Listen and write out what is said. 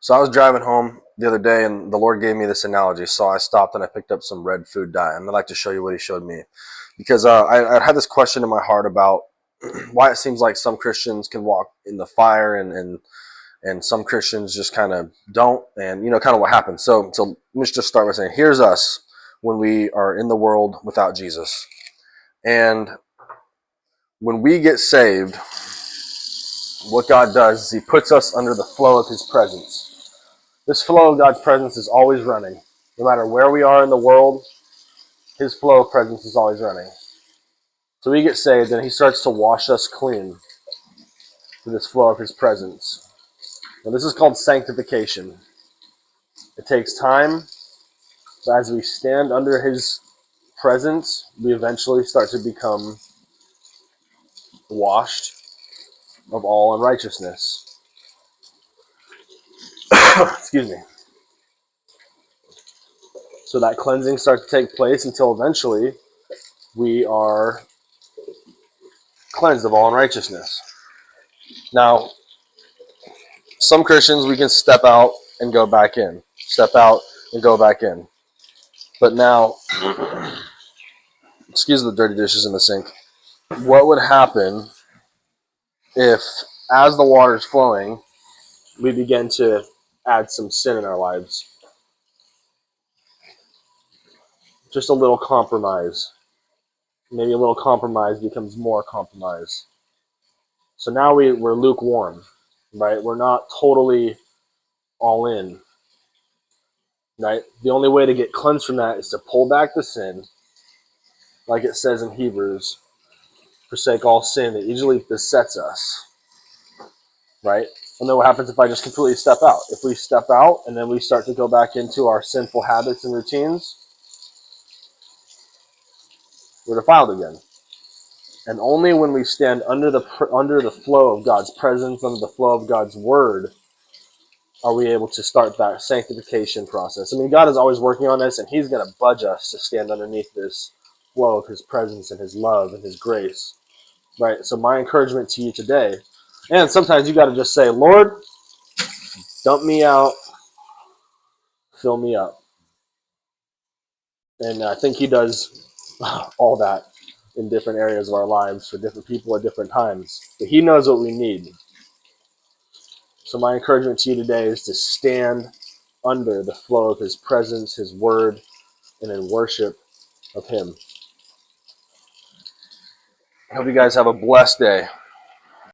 So I was driving home the other day, and the Lord gave me this analogy. So I stopped and I picked up some red food dye, and I'd like to show you what He showed me, because I had this question in my heart about why it seems like some Christians can walk in the fire, and some Christians just kind of don't, and kind of what happens. So let's just start by saying, here's us when we are in the world without Jesus, and when we get saved, what God does is He puts us under the flow of His presence. This flow of God's presence is always running. No matter where we are in the world, His flow of presence is always running. So we get saved, and He starts to wash us clean with this flow of His presence. Now, this is called sanctification. It takes time, but as we stand under His presence, we eventually start to become washed of all unrighteousness. Excuse me. So that cleansing starts to take place until eventually we are cleansed of all unrighteousness. Now, some Christians, we can step out and go back in. Step out and go back in. But now, excuse the dirty dishes in the sink. What would happen if, as the water is flowing, we begin to add some sin in our lives? Just a little compromise. Maybe a little compromise becomes more compromise. So now we're lukewarm, right? We're not totally all in, right? The only way to get cleansed from that is to pull back the sin, like it says in Hebrews, forsake all sin that easily besets us, right? And then what happens if I just completely step out? If we step out and then we start to go back into our sinful habits and routines, we're defiled again. And only when we stand under the flow of God's presence, under the flow of God's word, are we able to start that sanctification process. I mean, God is always working on us, and He's going to budge us to stand underneath this flow of His presence and His love and His grace, right? So my encouragement to you today, and sometimes you got to just say, Lord, dump me out, fill me up. And I think He does all that in different areas of our lives for different people at different times. But He knows what we need. So my encouragement to you today is to stand under the flow of His presence, His word, and in worship of Him. I hope you guys have a blessed day.